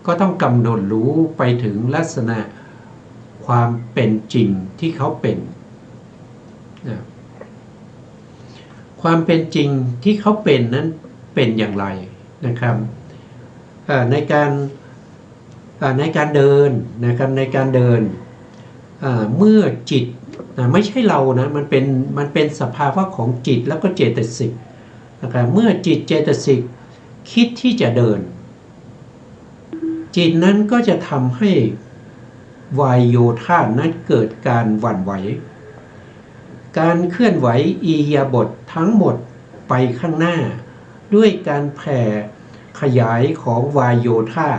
ก็ต้องกำหนดรู้ไปถึงลักษณะความเป็นจริงที่เขาเป็นนะความเป็นจริงที่เขาเป็นนั้นเป็นอย่างไรนะครับในการเดินนะครับในการเดินเมื่อจิตไม่ใช่เรานะมันเป็นสภาวะของจิตแล้วก็เจตสิกนะครับเมื่อจิตเจตสิกคิดที่จะเดินจิตนั้นก็จะทำให้วายโยธานั้นเกิดการหวั่นไหวการเคลื่อนไหวอิริยาบถทั้งหมดไปข้างหน้าด้วยการแผ่ขยายของวายโยธา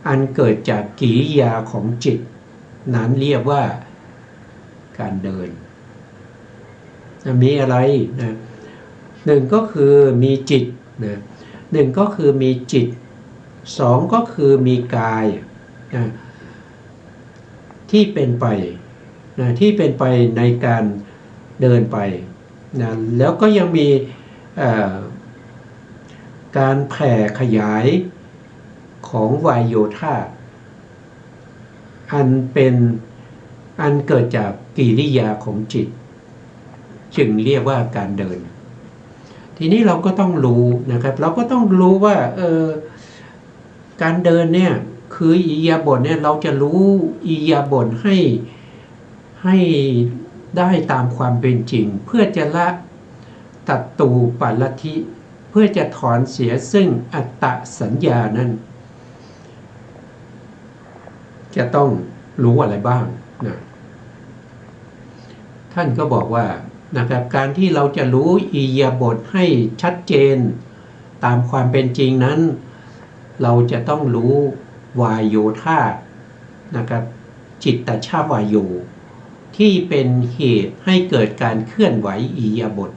อันเกิดจากกิริยาของจิตนั้นเรียกว่าการเดินมีอะไรนะหนึ่งก็คือมีจิตนะหนึ่งก็คือมีจิตสองก็คือมีกายนะที่เป็นไปนะที่เป็นไปในการเดินไปนะแล้วก็ยังมีการแผ่ขยายของวายโยธาอันเกิดจากกิริยาของจิตจึงเรียกว่าการเดินทีนี้เราก็ต้องรู้นะครับเราก็ต้องรู้ว่าการเดินเนี่ยคืออิริยาบถเนี่ยเราจะรู้อิริยาบถให้ได้ตามความเป็นจริงเพื่อจะละตัตตูปาลัทธิเพื่อจะถอนเสียซึ่งอัตตสัญญานั้นจะต้องรู้อะไรบ้างนะท่านก็บอกว่านะครับการที่เราจะรู้อิริยาบถให้ชัดเจนตามความเป็นจริงนั้นเราจะต้องรู้วายโยธานะครับจิตตชวายโยที่เป็นเหตุให้เกิดการเคลื่อนไหวอิริยาบถ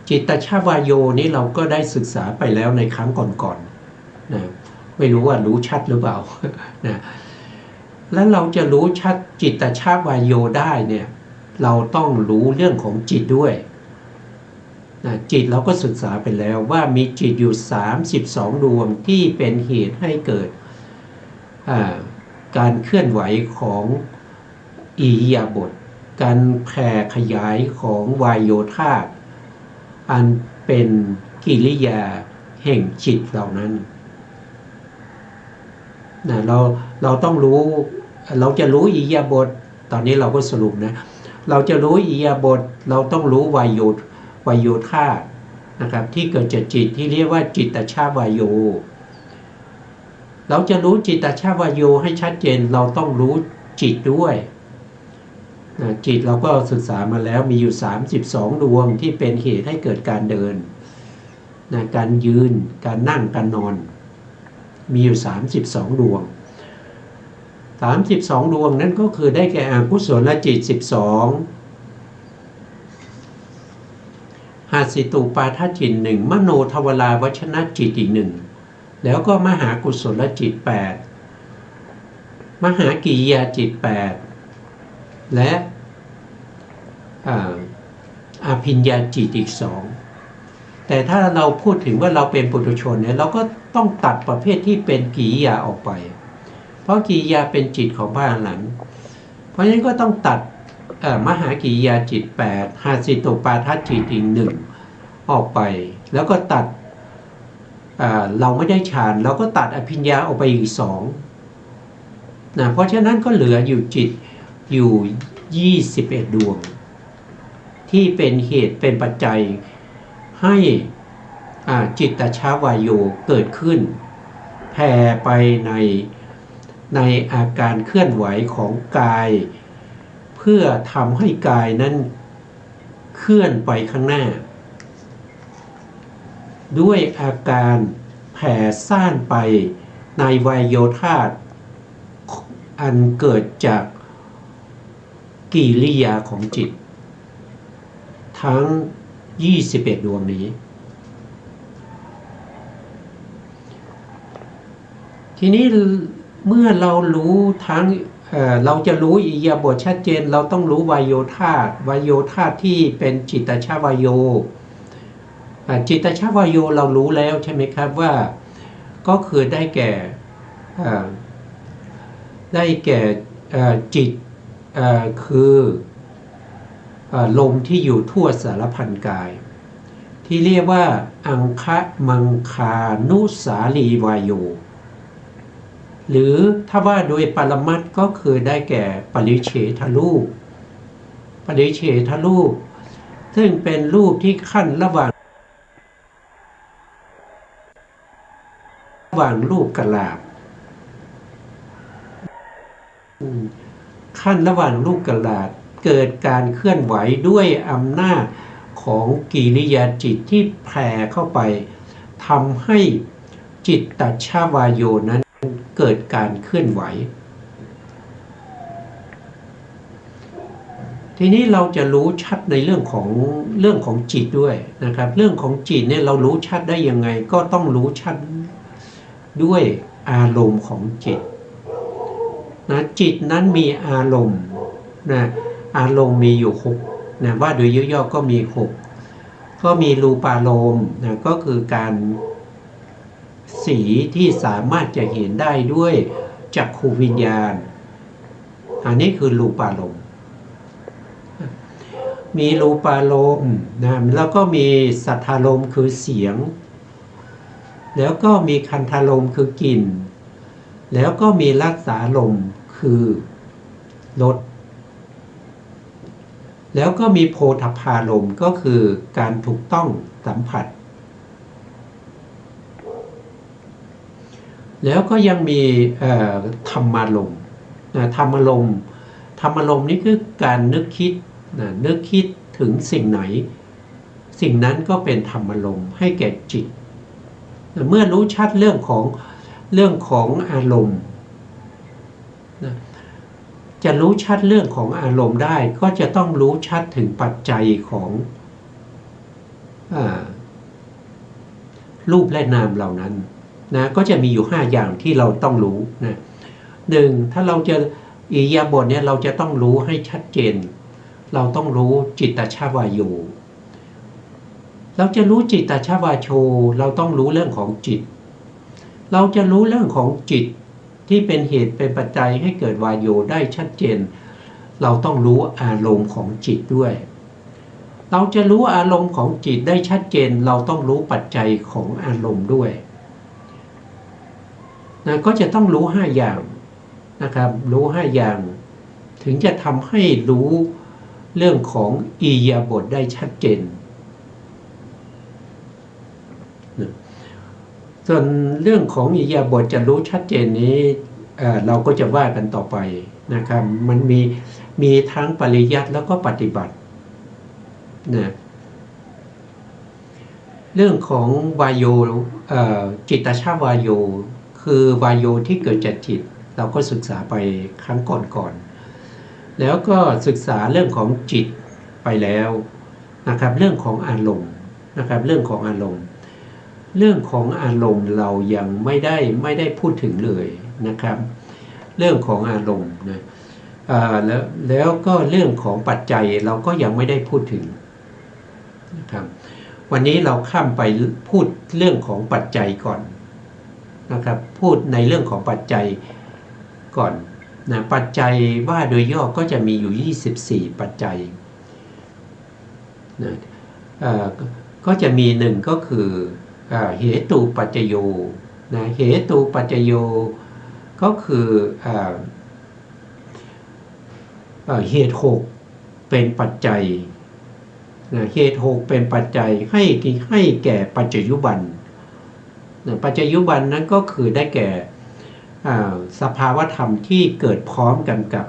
จิตตชวายโยนี้เราก็ได้ศึกษาไปแล้วในครั้งก่อนๆนะไม่รู้ว่ารู้ชัดหรือเปล่านะแล้วเราจะรู้ชัดจิตตชวายโยได้เนี่ยเราต้องรู้เรื่องของจิตด้วยนะจิตเราก็ศึกษาไปแล้วว่ามีจิตอยู่32ดวงที่เป็นเหตุให้เกิดการเคลื่อนไหวของอิริยาบถการแผ่ขยายของวายโยธาอันเป็นกิริยาแห่งจิตเหล่านั้นนะเราต้องรู้เราจะรู้อิริยาบถตอนนี้เราก็สรุปนะเราจะรู้อิริยาบถเราต้องรู้วายโยธานะครับที่เกิดจากจิตที่เรียกว่าจิตตชวายโยเราจะรู้จิตตชวายโยให้ชัดเจนเราต้องรู้จิตด้วยนะจิตเราก็ศึกษามาแล้วมีอยู่32ดวงที่เป็นเหตุให้เกิดการเดินนะการยืนการนั่งการนอนมีอยู่32ดวง32ดวงนั้นก็คือได้แก่อกุศลจิต12หาสิตูปาทจิต1มโนทวราวัชนะจิตอีก1แล้วก็มหากุศลจิต8มหากิริยาจิต8และอภิญญาจิตอีก2แต่ถ้าเราพูดถึงว่าเราเป็นปุถุชนเนี่ยเราก็ต้องตัดประเภทที่เป็นกิริยาออกไปเพราะกิริยาเป็นจิตของพระอรหันต์เพราะฉะนั้นก็ต้องตัดมหากิริยาจิต8หาสิตุปาทจิตอีก1ออกไปแล้วก็ตัดเราไม่ได้ฌานเราก็ตัดอภิญญาออกไปอีก2นะเพราะฉะนั้นก็เหลืออยู่จิตอยู่21ดวงที่เป็นเหตุเป็นปัจจัยให้จิตตชวายโยเกิดขึ้นแผ่ไปในอาการเคลื่อนไหวของกายเพื่อทำให้กายนั้นเคลื่อนไปข้างหน้าด้วยอาการแผ่ซ่านไปในวายโยธาอันเกิดจากกิริยาของจิตทั้ง21ดวงนี้ทีนี้เมื่อเรารู้ทั้งเราจะรู้อิริยาบถชัดเจนเราต้องรู้วายโยธาที่เป็นจิตตชวายโย จิตตชวายโยเรารู้แล้วใช่ไหมครับว่าก็คือได้แก่จิตคือลมที่อยู่ทั่วสารพันกายที่เรียกว่าอังคะมังคานุสาลีวายโยหรือถ้าว่าโดยปรมัตถ์ก็คือได้แก่ปริเฉทรูปซึ่งเป็นรูปที่ขั้นระหว่างรูปกับหลาบขั้นระหว่างรูปกับหลาบเกิดการเคลื่อนไหวด้วยอำนาจของกิริยาจิตที่แผ่เข้าไปทำให้จิตตชวายโยนั้นเกิดการเคลื่อนไหวทีนี้เราจะรู้ชัดในเรื่องของจิตด้วยนะครับเรื่องของจิตเนี่ยเรารู้ชัดได้ยังไงก็ต้องรู้ชัดด้วยอารมณ์ของจิตนะจิตนั้นมีอารมณ์นะอารมณ์มีอยู่6นะว่าโดยย่อๆก็มี6ก็มีรูปารมณ์นะก็คือการสีที่สามารถจะเห็นได้ด้วยจักขุวิญญาณอันนี้คือรูปารมณ์มีรูปารมณ์นะแล้วก็มีสัทธารมณ์คือเสียงแล้วก็มีคันธารมณ์คือกลิ่นแล้วก็มีรัสสารมณ์คือรสแล้วก็มีโพธพารมณ์ก็คือการถูกต้องสัมผัสแล้วก็ยังมีธรรมารมณ์ธรรมารมณ์นี่คือการนึกคิดถึงสิ่งไหนสิ่งนั้นก็เป็นธรรมารมณ์ให้แก่จิตเมื่อรู้ชัดเรื่องของอารมณ์จะรู้ชัดเรื่องของอารมณ์ได้ก็จะต้องรู้ชัดถึงปัจจัยของรูปและนามเหล่านั้นนะก็จะมีอยู่5อย่างที่เราต้องรู้นะ1ถ้าเราจะอิริยาบถเนี่ยเราจะต้องรู้ให้ชัดเจนเราต้องรู้จิตตชวายโยเราจะรู้จิตตชวาโชเราต้องรู้เรื่องของจิตเราจะรู้เรื่องของจิตที่เป็นเหตุเป็นปัจจัยให้เกิดวายโยได้ชัดเจนเราต้องรู้อารมณ์ของจิตด้วยเราจะรู้อารมณ์ของจิตได้ชัดเจนเราต้องรู้ปัจจัยของอารมณ์ด้วยนะก็จะต้องรู้5อย่างนะครับรู้5อย่างถึงจะทำให้รู้เรื่องของอิริยาบถได้ชัดเจนส่วนเรื่องของอิริยาบถจะรู้ชัดเจนนี้เราก็จะว่ากันต่อไปนะครับมันมีทั้งปริยัติแล้วก็ปฏิบัตินะเรื่องของวายโยจิตตชวายโยคือวายโยที่เกิดจากจิตเราก็ศึกษาไปครั้งก่อนแล้วก็ศึกษาเรื่องของจิตไปแล้วนะครับเรื่องของอารมณ์นะครับเรื่องของอารมณ์เรายังไม่ได้พูดถึงเลยนะครับเรื่องของอารมณ์นะแล้วก็เรื่องของปัจจัยเราก็ยังไม่ได้พูดถึงนะครับวันนี้เราข้ามไปพูดเรื่องของปัจจัยก่อนนะครับพูดในเรื่องของปัจจัยก่อนนะปัจจัยว่าโดยย่อก็จะมีอยู่24ปัจจัยนะก็จะมี1ก็คือเหตุปัจจโยนะเหตุปัจจโยก็คือเหตุ6เป็นปัจจัยนะเหตุ6เป็นปัจจัยให้แก่ปัจจยุบันนะปัจจยุบันนั้นก็คือได้แก่สภาวธรรมที่เกิดพร้อมกันกับ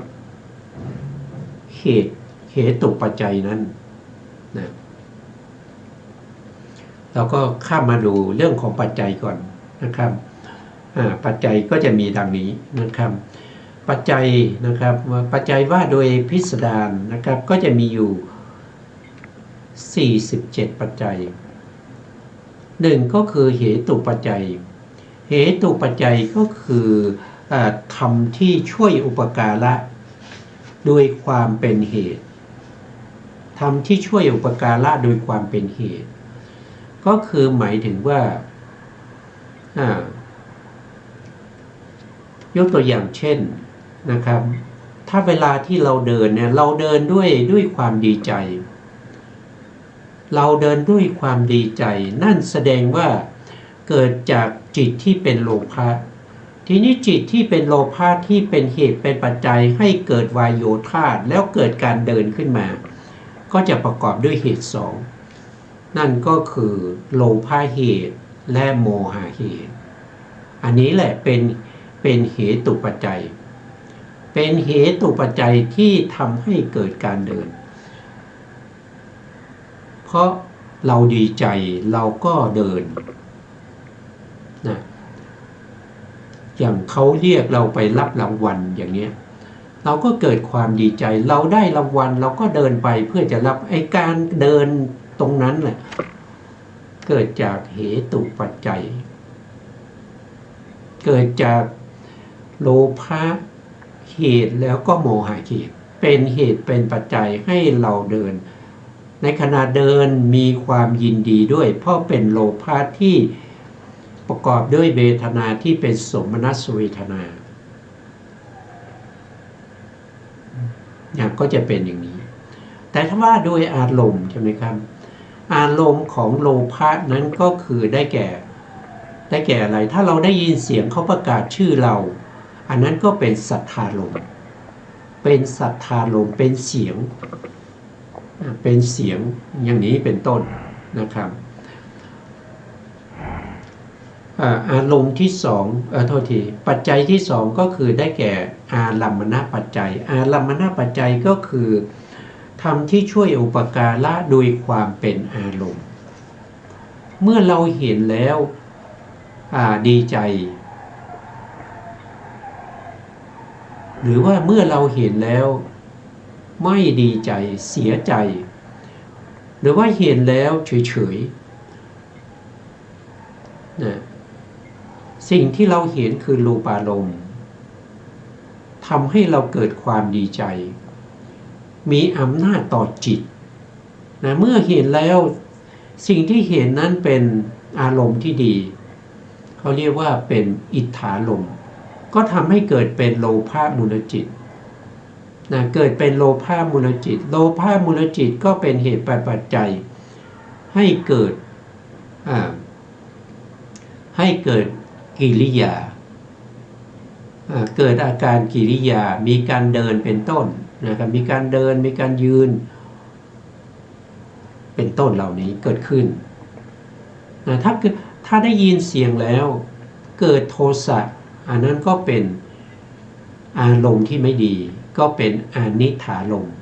เหตุปัจจัยนั้นนะเราก็ข้ามมาดูเรื่องของปัจจัยก่อนนะครับปัจจัยก็จะมีดังนี้นะครับปัจจัยนะครับปัจจัยว่าโดยพิสดารนะครับก็จะมีอยู่47ปัจจัย1ก็คือเหตุปัจจัยเหตุปัจจัยก็คือธรรมที่ช่วยอุปการะโดยความเป็นเหตุธรรมที่ช่วยอุปการะโดยความเป็นเหตุ ก็คือหมายถึงว่า ยกตัวอย่างเช่นนะครับถ้าเวลาที่เราเดินเนี่ยเราเดินด้วยความดีใจเราเดินด้วยความดีใจนั่นแสดงว่าเกิดจากจิตที่เป็นโลภะทีนี้จิตที่เป็นโลภะที่เป็นเหตุเป็นปัจจัยให้เกิดวายโยธาแล้วเกิดการเดินขึ้นมาก็จะประกอบด้วยเหตุสองนั่นก็คือโลภะเหตุและโมหะเหตุอันนี้แหละเป็นเหตุปัจจัยเป็นเหตุปัจจัยที่ทำให้เกิดการเดินเพราะเราดีใจเราก็เดินนะอย่างเขาเรียกเราไปรับรางวัลอย่างนี้เราก็เกิดความดีใจเราได้รางวัลเราก็เดินไปเพื่อจะรับไอ้การเดินตรงนั้นแหละเกิดจากเหตุปัจจัยเกิดจากโลภะเหตุแล้วก็โมหะเหตุเป็นเหตุเป็นปัจจัยให้เราเดินในขณะเดินมีความยินดีด้วยเพราะเป็นโลภะที่ประกอบด้วยเวทนาที่เป็นสมนัสเวทนาก็จะเป็นอย่างนี้แต่ถ้าว่าด้วยอารมณ์ใช่ไหมครับอารมณ์ของโลภะนั้นก็คือได้แก่อะไรถ้าเราได้ยินเสียงเขาประกาศชื่อเราอันนั้นก็เป็นสัทธารมณ์เป็นสัทธารมณ์เป็นเสียงอย่างนี้เป็นต้นนะครับอารมณ์ที่สองโทษทีปัจจัยที่สองก็คือได้แก่อารัมมณปัจจัยอารัมมณปัจจัยก็คือธรรมที่ช่วยอุปการะโดยความเป็นอารมณ์เมื่อเราเห็นแล้วดีใจหรือว่าเมื่อเราเห็นแล้วไม่ดีใจเสียใจหรือว่าเห็นแล้วเฉยๆนะสิ่งที่เราเห็นคือรูปารมณ์ทำให้เราเกิดความดีใจมีอำนาจต่อจิตนะเมื่อเห็นแล้วสิ่งที่เห็นนั้นเป็นอารมณ์ที่ดีเขาเรียกว่าเป็นอิทธารมณ์ก็ทำให้เกิดเป็นโลภะมูลจิตนะเกิดเป็นโลภะมูลจิตโลภะมูลจิตก็เป็นเหตุปัจจัยให้เกิดกิริยาเกิดอาการกิริยามีการเดินเป็นต้นนะครับมีการเดินมีการยืนเป็นต้นเหล่านี้เกิดขึ้นนะถ้าได้ยินเสียงแล้วเกิดโทสะอันนั้นก็เป็นอารมณ์ที่ไม่ดีก็เป็นอนิถารมณ์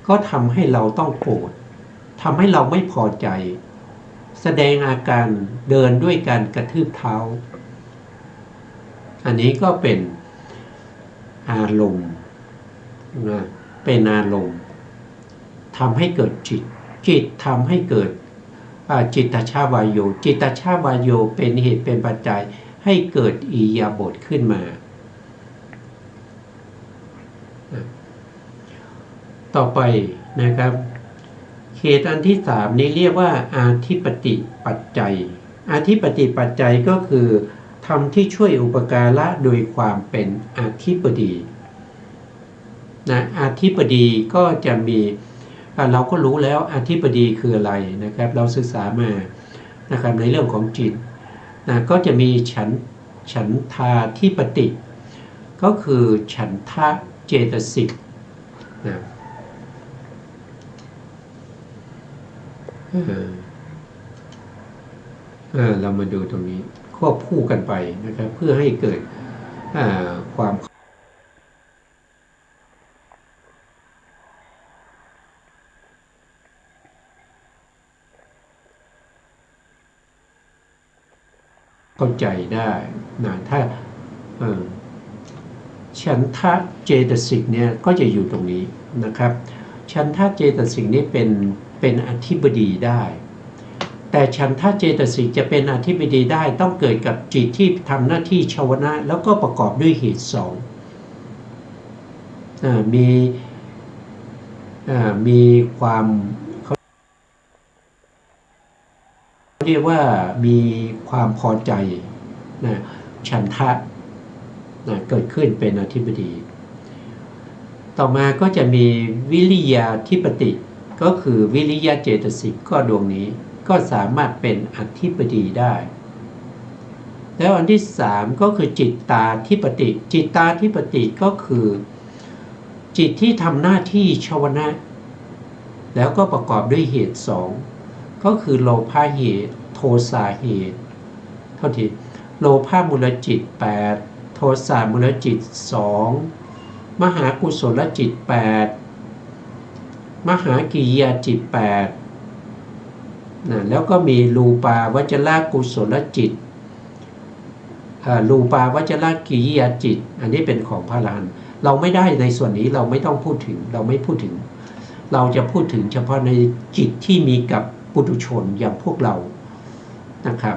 ก็ทำให้เราต้องโกรธทำให้เราไม่พอใจแสดงอาการเดินด้วยการกระทืบเท้าอันนี้ก็เป็นอารมณ์นะเป็นอารมณ์ทำให้เกิดจิตทำให้เกิดจิตตชาวายโยจิตตชาวายโยเป็นเหตุเป็นปัจจัยให้เกิดอิริยาบถขึ้นมาต่อไปนะครับเหตุอันที่สามนี้เรียกว่าอาธิปติปัจจัยอาธิปติปัจจัยก็คือธรรมที่ช่วยอุปการะโดยความเป็นอธิปดีนะอธิปดีก็จะมีเราก็รู้แล้วอธิปดีคืออะไรนะครับเราศึกษามานะครับในเรื่องของจิตนะก็จะมีฉันทาธิปติก็คือฉันทะเจตสิกนะเรามาดูตรงนี้ควบคู่กันไปนะครับเพื่อให้เกิดความเข้าใจได้นะถ้าฉันทะเจตสิกเนี่ยก็จะอยู่ตรงนี้นะครับฉันทะเจตสิกนี้เป็นอธิบดีได้แต่ฉันทะเจตสิกจะเป็นอธิบดีได้ต้องเกิดกับจิตที่ทำหน้าที่ชาวนะแล้วก็ประกอบด้วยเหตุสองมีความ เรียกว่ามีความพอใจนะฉันทะนะเกิดขึ้นเป็นอธิบดีต่อมาก็จะมีวิริยาธิปติก็คือวิริยะเจตสิกก็ดวงนี้ก็สามารถเป็นอธิบดีได้แล้วอันที่3ก็คือจิตตาธิปติจิตตาธิปติก็คือจิตที่ทำหน้าที่ชวนะแล้วก็ประกอบด้วยเหตุ2ก็คือโลภะเหตุโทสะเหตุเท่าที่โลภะมูลจิต8โทสะมูลจิต2มหากุศลจิต8มหากิริยาจิต8นะแล้วก็มีรูปาวจรกุศลจิตรูปาวจรกิริยาจิตอันนี้เป็นของพระอรหันต์เราไม่ได้ในส่วนนี้เราไม่ต้องพูดถึงเราไม่พูดถึงเราจะพูดถึงเฉพาะในจิตที่มีกับปุถุชนอย่างพวกเรานะครับ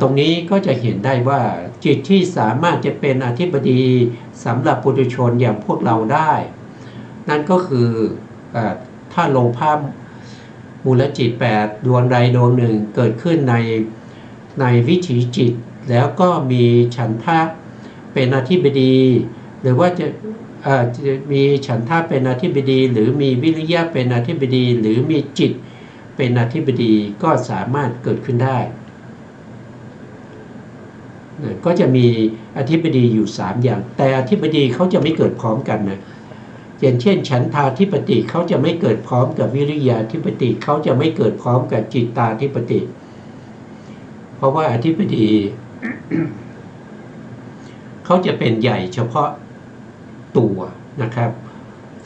ตรงนี้ก็จะเห็นได้ว่าจิตที่สามารถจะเป็นอธิบดีสำหรับปุถุชนอย่างพวกเราได้นั่นก็คือถ้าโลภะมูลจิต8ดวงใดดวงหนึ่งเกิดขึ้นในวิถีจิตแล้วก็มีฉันทะเป็นอธิบดีหรือว่าจะมีฉันทะเป็นอธิบดีหรือมีวิริยะเป็นอธิบดีหรือมีจิตเป็นอธิบดีก็สามารถเกิดขึ้นได้ก็จะมีอธิบดีอยู่3อย่างแต่อธิบดีเขาจะไม่เกิดพร้อมกันนะอย่างเช่นฉันทาธิปติเขาจะไม่เกิดพร้อมกับวิริยาธิปติเขาจะไม่เกิดพร้อมกับจิตตาธิปติเพราะว่าอธิบดี เขาจะเป็นใหญ่เฉพาะตัวนะครับ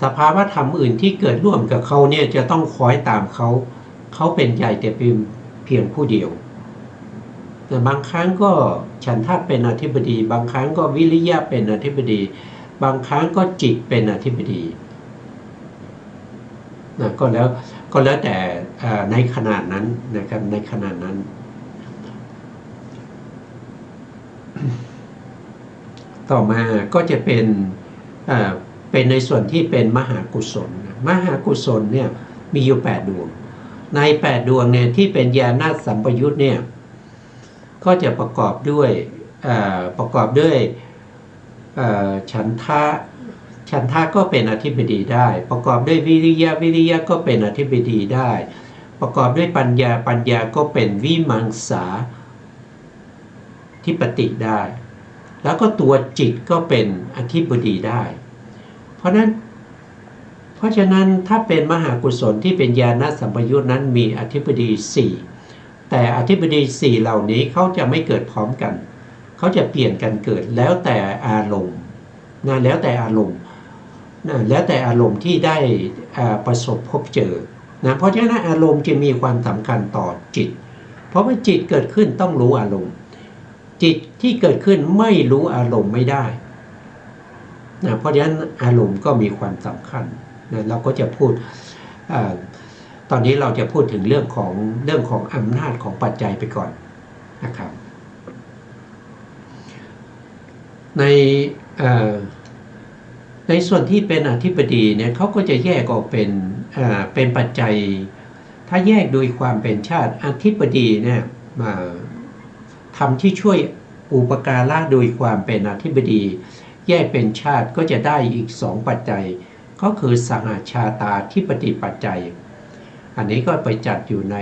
สภาวะธรรมอื่นที่เกิดร่วมกับเขาเนี่ยจะต้องคอยตามเขาเป็นใหญ่แต่เพียงผู้เดียวแต่บางครั้งก็ฉันทะเป็นอธิบดีบางครั้งก็วิริยะเป็นอธิบดีบางครั้งก็จิตเป็นอธิบดีนะก็แล้วแต่ในขนาดนั้นนะครับในขนาดนั้นต่อมาก็จะเป็นในส่วนที่เป็นมหากุศลมหากุศลเนี่ยมีอยู่8ดวงใน8ดวงเนี่ยที่เป็นญาณสัมปยุตเนี่ยก็จะประกอบด้วยฉันทะก็เป็นอธิบดีได้ประกอบด้วยวิริยะก็เป็นอธิบดีได้ประกอบด้วยปัญญาก็เป็นวิมังสาธิปติได้แล้วก็ตัวจิตก็เป็นอธิบดีได้เพราะฉะนั้นถ้าเป็นมหากุศลที่เป็นญาณสัมปยุตนั้นมีอธิบดี4แต่อธิบดี4เหล่านี้เขาจะไม่เกิดพร้อมกันเขาจะเปลี่ยนกันเกิดแล้วแต่อารมณ์นะแล้วแต่อารมณ์ที่ได้ประสบพบเจอนะเพราะฉะนั้นอารมณ์จะมีความสำคัญต่อจิตเพราะว่าจิตเกิดขึ้นต้องรู้อารมณ์จิตที่เกิดขึ้นไม่รู้อารมณ์ไม่ได้นะเพราะฉะนั้นอารมณ์ก็มีความสำคัญนะเราก็จะพูดตอนนี้เราจะพูดถึงเรื่องของอำนาจของปัจจัยไปก่อนนะครับในส่วนที่เป็นอธิบดีเนี่ยเขาก็จะแยกออกเป็นปัจจัยถ้าแยกโดยความเป็นชาติอธิบดีเนี่ยทำที่ช่วยอุปการะโดยความเป็นอธิบดีแยกเป็นชาติก็จะได้อีก2ปัจจัยก็คือสหชาตาธิปติปัจจัยอันนี้ก็ไปจัดอยู่ใน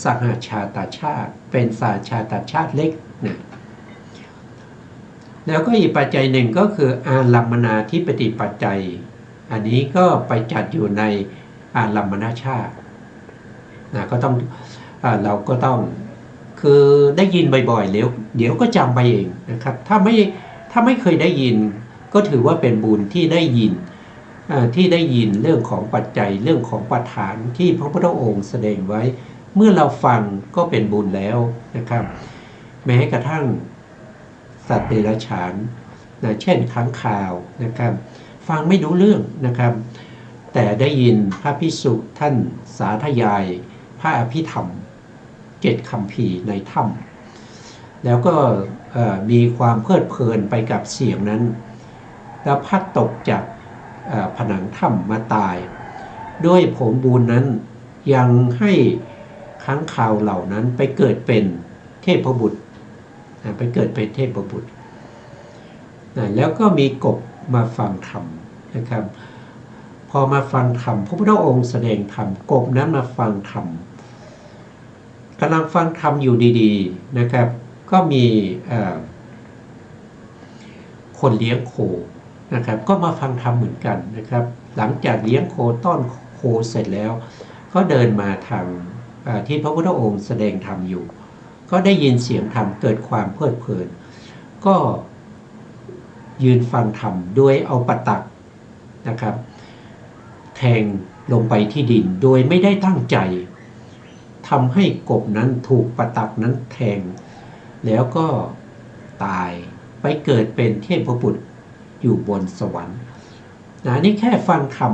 สหชาตชาติเป็นสหชาตชาติเล็กนะแล้วก็อีกปัจจัยหนึ่งก็คืออารัมมนาธิปติปัจจัยอันนี้ก็ไปจัดอยู่ในอารัมมนาชาตินะก็ต้องเราก็ต้องคือได้ยินบ่อยๆเดี๋ยวก็จำไปเองนะครับถ้าไม่เคยได้ยินก็ถือว่าเป็นบุญที่ได้ยินเรื่องของปัจจัยเรื่องของประธานที่พระพุทธองค์แสดงไว้เมื่อเราฟังก็เป็นบุญแล้วนะครับแม้กระทั่งสัตว์เดรัจฉานนะเช่นค้างคาวนะครับฟังไม่รู้เรื่องนะครับแต่ได้ยินพระภิกษุท่านสาธยายพระอภิธรรม7คัมภีร์ในถ้ำแล้วก็มีความเพลิดเพลินไปกับเสียงนั้นแล้วพัดตกจากผนังถ้ำมาตายด้วยผลบุญนั้นยังให้ ค้างคาวเหล่านั้นไปเกิดเป็นเทพบุตรไปเกิดเป็นเทพบุตรแล้วก็มีกบมาฟังธรรมนะครับพอมาฟังธรรมพระพุทธองค์แสดงธรรมกบนั้นมาฟังธรรมกำลังฟังธรรมอยู่ดีๆนะครับก็มีคนเลี้ยงโคนะครับก็มาฟังธรรมเหมือนกันนะครับหลังจากเลี้ยงโคต้อนโคเสร็จแล้วก็เดินมาทางที่พระพุทธองค์แสดงธรรมอยู่ก็ได้ยินเสียงธรรมเกิดความเพลิดเพลินก็ยืนฟังธรรมโดยเอาปะตักนะครับแทงลงไปที่ดินโดยไม่ได้ตั้งใจทำให้กบนั้นถูกปะตักนั้นแทงแล้วก็ตายไปเกิดเป็นเทพบุตรอยู่บนสวรรค์นี่แค่ฟังธรรม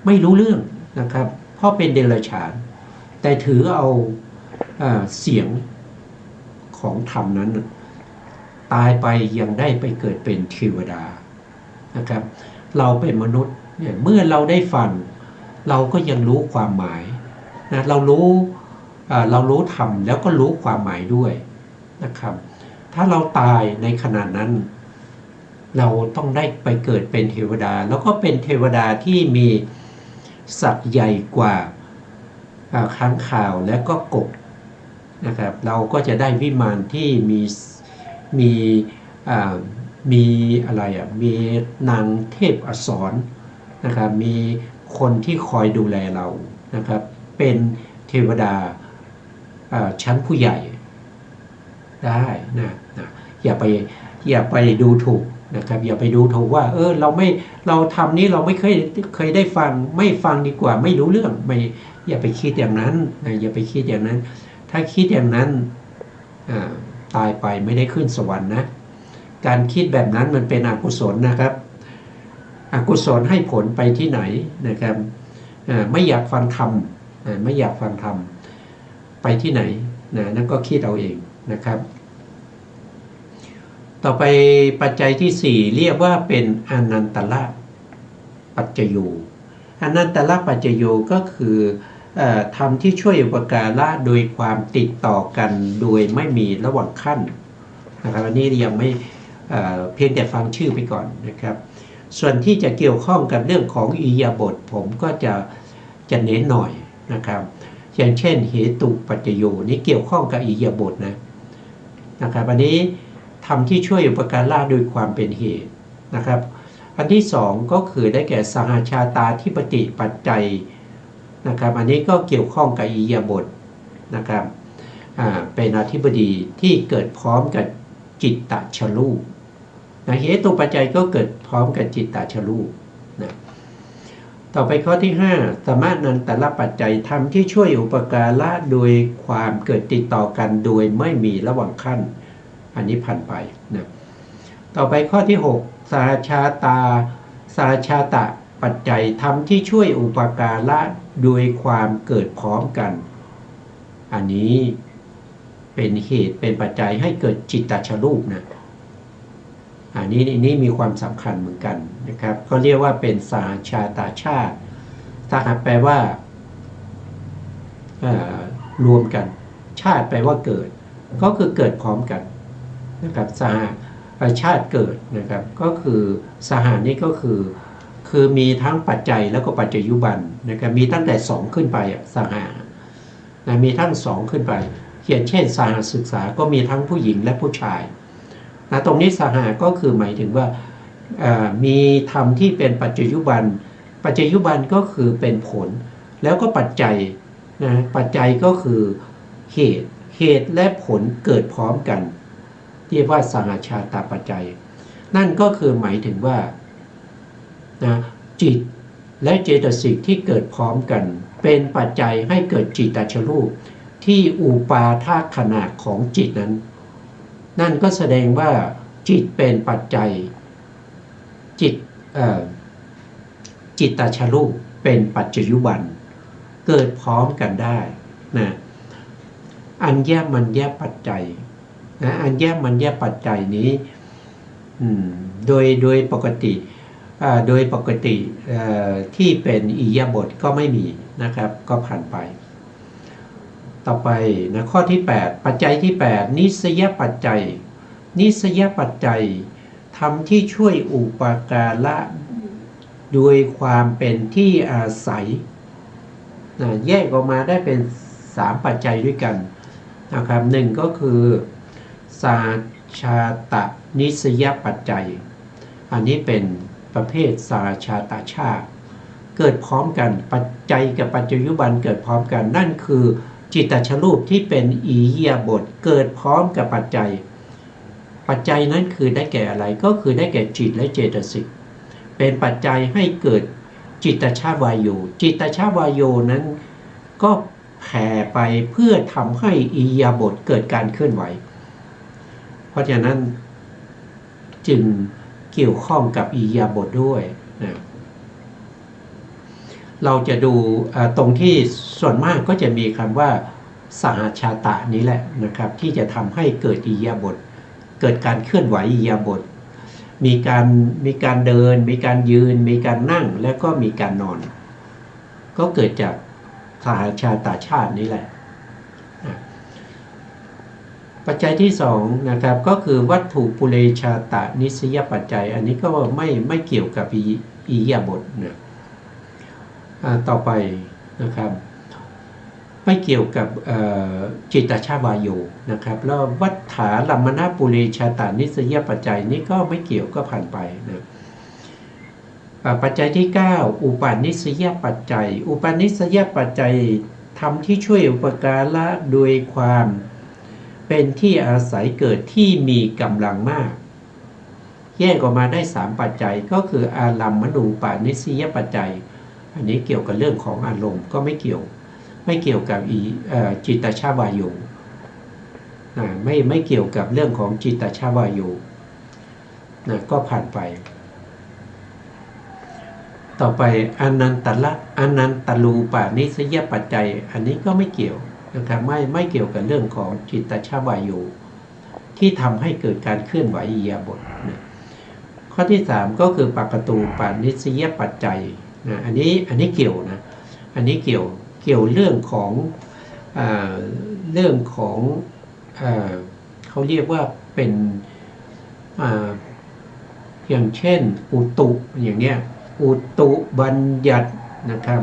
ไม่รู้เรื่องนะครับเพราะเป็นเดรัจฉานแต่ถือเอาเสียงของธรรมนั้นตายไปยังได้ไปเกิดเป็นเทวดานะครับเราเป็นมนุษย์เนี่ยเมื่อเราได้ฟังเราก็ยังรู้ความหมายนะเรารู้ธรรมแล้วก็รู้ความหมายด้วยนะครับถ้าเราตายในขณะนั้นเราต้องได้ไปเกิดเป็นเทวดาแล้วก็เป็นเทวดาที่มีศักดิ์ใหญ่กว่าค้างคาวและก็กบนะครับเราก็จะได้วิมานที่มีอะไรมีนางเทพอักษรนะครับมีคนที่คอยดูแลเรานะครับเป็นเทวดาชั้นผู้ใหญ่ได้นะอย่าไปดูถูกนะครับอย่าไปดูถูกว่าเราทำนี้เราไม่เคยได้ฟังไม่ฟังดีกว่าไม่รู้เรื่องอย่าไปคิดอย่างนั้นนะอย่าไปคิดอย่างนั้นถ้าคิดอย่างนั้นตายไปไม่ได้ขึ้นสวรรค์นะการคิดแบบนั้นมันเป็นอกุศลนะครับอกุศลให้ผลไปที่ไหนนะครับไม่อยากฟังธรรมไม่อยากฟังธรรมไปที่ไหนนั่นก็คิดเอาเองนะครับต่อไปปัจจัยที่4เรียกว่าเป็นอนันตละปัจจโยอนันตละปัจจโยก็คือธรรมที่ช่วยอุปการะโดยความติดต่อกันโดยไม่มีระหว่างขั้นนะครับอันนี้ยังไม่เพียงแต่ฟังชื่อไปก่อนนะครับส่วนที่จะเกี่ยวข้องกับเรื่องของอิริยาบถผมก็จะเน้นหน่อยนะครับอย่างเช่นเหตุปัจจโยนี้เกี่ยวข้องกับอิริยาบถนะครับอันนี้ธรรมที่ช่วยอุปการะโดยความเป็นเหตุนะครับอันที่2ก็คือได้แก่สหชาตาธิปติปัจจัยนะครับอันนี้ก็เกี่ยวข้องกับอิริยาบถนะครับเป็นอธิบดีที่เกิดพร้อมกับจิตตชลูปเหตุปัจจัยก็เกิดพร้อมกับจิตตชลูปนะต่อไปข้อที่5สมานันตละปัจจัยธรรมที่ช่วยอุปการะโดยความเกิดติดต่อกันโดยไม่มีระหว่างขั้นอันนี้ผ่านไปนะต่อไปข้อที่6สหชาตะปัจจัยธรรมที่ช่วยอุปการะโดยความเกิดพร้อมกันอันนี้เป็นเหตุเป็นปัจจัยให้เกิดจิตตชลูปนะอันนี้มีความสำคัญเหมือนกันนะครับก็เรียกว่าเป็นสหชาตาชาติสหแปลว่ารวมกันชาติแปลว่าเกิดก็คือเกิดพร้อมกันนะครับสหชาติเกิดนะครับก็คือสหนี่ก็คือมีทั้งปัจจัยแล้วก็ปัจจยุบันนะครับมีตั้งแต่2ขึ้นไปสหนะมีทั้ง2ขึ้นไปเขียนเช่นสหศึกษาก็มีทั้งผู้หญิงและผู้ชายนะตรงนี้สหก็คือหมายถึงว่ามีธรรมที่เป็นปัจจยุบันปัจจยุบันก็คือเป็นผลแล้วก็ปัจจัยนะปัจจัยก็คือเหตุและผลเกิดพร้อมกันเรียกว่าสหชาตาปัจจัยนั่นก็คือหมายถึงว่านะจิตและเจตสิกที่เกิดพร้อมกันเป็นปัจจัยให้เกิดจิตตชลูปที่อุปาทาขณะของจิตนั้นนั่นก็แสดงว่าจิตเป็นปัจจัยจิตตชลูปเป็นปัจจยุบันเกิดพร้อมกันได้นะอัญญมัญญปัจจัยนะอัญญมัญญปัจจัยนี้โดยปกติที่เป็นอิริยาบถก็ไม่มีนะครับก็ผ่านไป ต่อไปนะข้อที่8ปัจจัยที่8นิสยปัจจัยนิสยปัจจัยทำที่ช่วยอุปการะโดยความเป็นที่อาศัยนะแยกออกมาได้เป็น3ปัจจัยด้วยกันนะครับหนึ่งก็คือสาชาตะนิสยปัจจัยอันนี้เป็นประเภทสาชาตะชาติเกิดพร้อมกันปัจจัยกับปัจจุบันเกิดพร้อมกันนั่นคือจิตตชรูปที่เป็นอิริยาบถเกิดพร้อมกับปัจจัยปัจจัยนั้นคือได้แก่อะไรก็คือได้แก่จิตและเจตสิกเป็นปัจจัยให้เกิดจิตตชวายโยจิตตชวายโยนั้นก็แผ่ไปเพื่อทำให้อิริยาบถเกิดการเคลื่อนไหวเพราะฉะนั้นจึงเกี่ยวข้องกับอิริยาบถด้วยนะเราจะดูตรงที่ส่วนมากก็จะมีคำว่าสหชาตะนี้แหละนะครับที่จะทำให้เกิดอิริยาบถเกิดการเคลื่อนไหวอิริยาบถมีการเดินมีการยืนมีการนั่งแล้วก็มีการนอนก็เกิดจากสหชาตชาตินี้แหละปัจจัยที่2นะครับก็คือวัตถุปุเรชาตะนิสยปัจจัยอันนี้ก็ไม่เกี่ยวกับอิริยาบถนะต่อไปนะครับไม่เกี่ยวกับจิตตชวายโยนะครับแล้ววัฏฐาลัมมณปุเรชาตานิสยปัจจัยนี้ก็ไม่เกี่ยวก็ผ่านไปนะปัจจัยที่9อุปาณิสยปัจจัยอุปาณิสยปัจจัยทำที่ช่วยอุปการะโดยความเป็นที่อาศัยเกิดที่มีกำลังมากแยกออกมาได้3ปัจจัยก็คืออารัมมณูปาณิสยปัจจัยอันนี้เกี่ยวกับเรื่องของอารมณ์ก็ไม่เกี่ยวกับจิตตชวายโยไม่เกี่ยวกับเรื่องของจิตตชวายโยนะก็ผ่านไปต่อไปอนันตลูปานิสยปัจจัยอันนี้ก็ไม่เกี่ยวนะครับไม่เกี่ยวกับเรื่องของจิตตชวายโยที่ทำให้เกิดการเคลื่อนไหวอิริยาบถนะข้อที่3ก็คือปากตูปานิสยปัจจัยนะอันนี้เกี่ยวนะอันนี้เกี่ยวเรื่องของเขาเรียกว่าเป็นอย่างเช่นอุตุอย่างเนี้ยอุตุบัญญัตินะครับ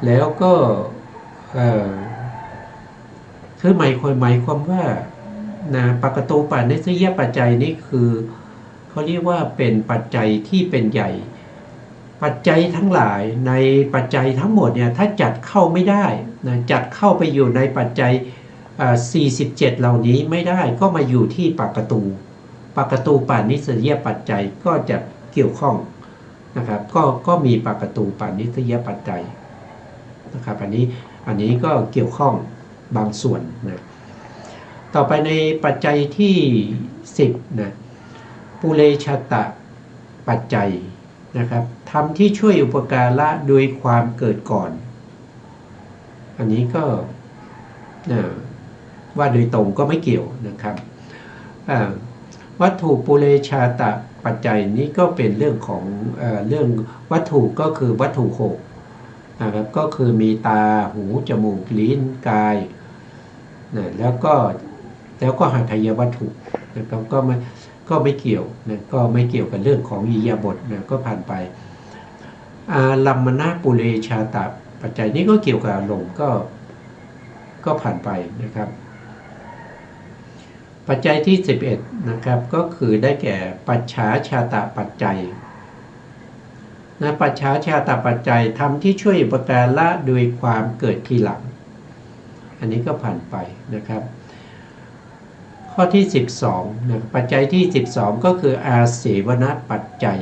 แล้วก็คือหมายความว่านะปกตูปานิสยปัจจัยนี่คือเขาเรียกว่าเป็นปัจจัยที่เป็นใหญ่ปัจจัยทั้งหลายในปัจจัยทั้งหมดเนี่ยถ้าจัดเข้าไม่ได้นะจัดเข้าไปอยู่ในปัจจัย47เหล่านี้ไม่ได้ก็มาอยู่ที่ปากตูปานิสยปัจจัยก็จะเกี่ยวข้องนะครับก็มีปากตูปานิสยปัจจัยนะครับอันนี้ก็เกี่ยวข้องบางส่วนนะต่อไปในปัจจัยที่10นะปุเรชาตะปัจจัยนะครับทำที่ช่วยอุปการะโดยความเกิดก่อนอันนี้ก็ว่าโดยตรงก็ไม่เกี่ยวนะครับวัตถุปุเรชาตะปัจจัยนี้ก็เป็นเรื่องของเรื่องวัตถุก็คือวัตถุ6นะครับก็คือมีตาหูจมูกลิ้นกายนะแล้วก็หทัยวัตถุนะครับก็ไม่เกี่ยวนะก็ไม่เกี่ยวกับเรื่องของอิริยาบถนะก็ผ่านไปอารัมมณปุเรชาตะปัจจัยนี้ก็เกี่ยวกับอารมณ์ก็ผ่านไปนะครับปัจจัยที่11นะครับก็คือได้แก่ปัจฉาชาตะปัจจัยนะปัจฉาชาตะปัจจัยทำที่ช่วยอุปการะโดยความเกิดทีหลังอันนี้ก็ผ่านไปนะครับข้อที่12นะปัจจัยที่12ก็คืออาเสวนปัจจัย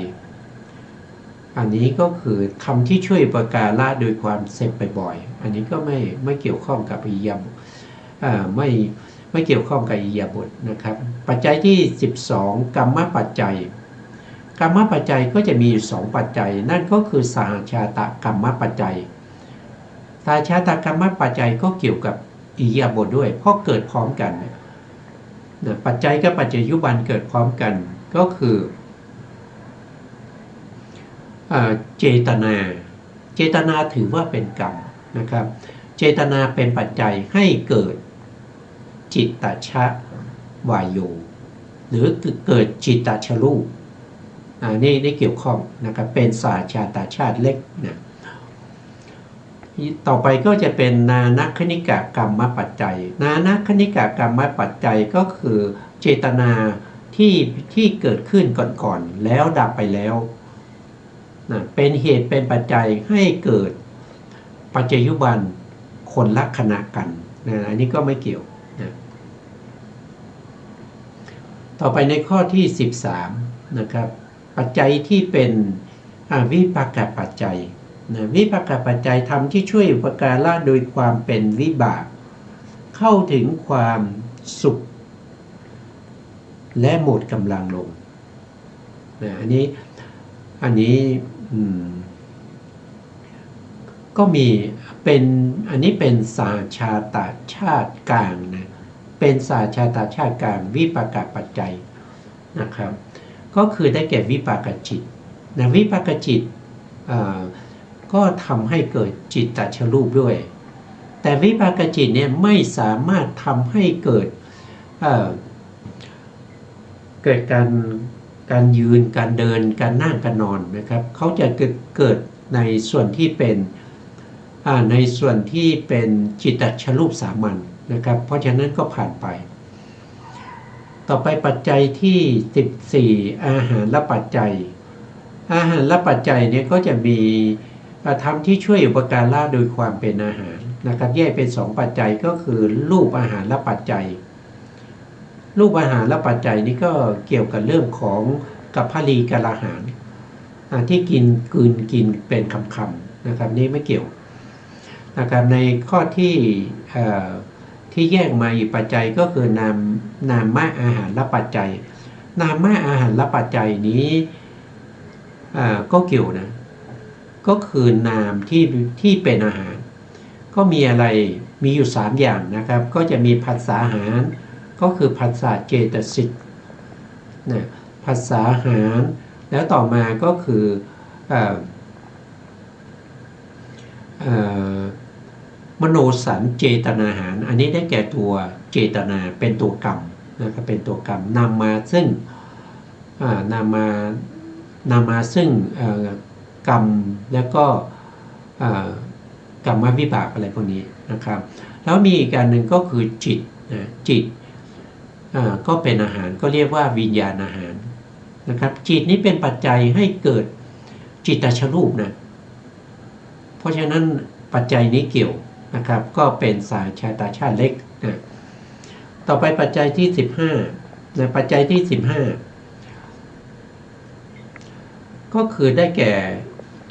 อันนี้ก็คือทำที่ช่วยอุปการะโดยความเสพบ่อยๆอันนี้ก็ไม่เกี่ยวข้องกับอิริยาบถไม่เกี่ยวข้องกับอิริยาบถนะครับปัจจัยที่12กรรมปัจจัยกรรมปัจจัยก็จะมีอยู่2ปัจจัยนั่นก็คือสหชาตกรรมปัจจัยสหชาตกรรมปัจจัยก็เกี่ยวกับอิริยาบถด้วยเพราะเกิดพร้อมกันปัจจัยกับปัจจัยยุบันเกิดพร้อมกันก็คือเจตนาถือว่าเป็นกรรมนะครับ เจตนาเป็นปัจจัยให้เกิดจิตตชวายโยหรือเกิดจิตตชรูปนี่เกี่ยวข้องนะครับเป็นสาชาตชาติเล็กนะต่อไปก็จะเป็นนานัคคณิกกรรมปัจจัยนานัคคณิกกรรมปัจจัยก็คือเจตนาที่เกิดขึ้นก่อนๆแล้วดับไปแล้วนะเป็นเหตุเป็นปัจจัยให้เกิดปัจจยุบันคนละขณะกันนะอันนี้ก็ไม่เกี่ยวนะต่อไปในข้อที่13นะครับปัจจัยที่เป็นวิปากปัจจัยนะวิปากปัจจัยธรรมที่ช่วยอุปการะโดยความเป็นวิบากเข้าถึงความสุขและหมดกำลังลงนะอันนี้ก็มีเป็นอันนี้เป็นสาชาตชาติกลางนะเป็นสาชาตชาติกลางวิปากปัจจัยนะครับก็คือได้แก่วิปากจิตนะวิปากจิตก็ทำให้เกิดจิตตชรูปด้วยแต่วิปากจิตเนี่ยไม่สามารถทำให้เกิดการยืนการเดินการนั่งการนอนนะครับเขาจะเกิดในส่วนที่เป็นจิตตชรูปสามัญนะครับเพราะฉะนั้นก็ผ่านไปต่อไปปัจจัยที่14อาหารและปัจจัยอาหารและปัจจัยเนี่ยก็จะมีธรรมที่ช่วยอุปการะโดยความเป็นอาหารนะครับแยกเป็น2ปัจจัยก็คือรูปอาหารและปัจจัยรูปอาหารและปัจจัยนี้ก็เกี่ยวกับเรื่องของกัปพลีกาลอาหารที่กินเป็นคำๆนะครับนี่ไม่เกี่ยวนะครับในข้อที่แยกมาอีกปัจจัยก็คือนามะอาหารและปัจจัยนามะอาหารและปัจจัยนี้ก็เกี่ยวนะก็คือนามที่เป็นอาหารก็มีอะไรมีอยู่3อย่างนะครับก็จะมีผัสสะอาหารก็คือผัสสะเจตสิกนะผัสสะอาหารแล้วต่อมาก็คือมโนสัญเจตนาหารอันนี้ได้แก่ตัวเจตนาเป็นตัวกรรมนะครับเป็นตัวกรรมนำมาซึ่งกรรมแล้วก็กรรมวิบากอะไรพวกนี้นะครับแล้วมีอีกการหนึ่งก็คือจิตก็เป็นอาหารก็เรียกว่าวิญญาณอาหารนะครับจิตนี้เป็นปัจจัยให้เกิดจิตตชรูปนะเพราะฉะนั้นปัจจัยนี้เกี่ยวนะครับก็เป็นสาชาตชาติเล็กนะต่อไปปัจจัยที่15นะปัจจัยที่15ก็คือได้แก่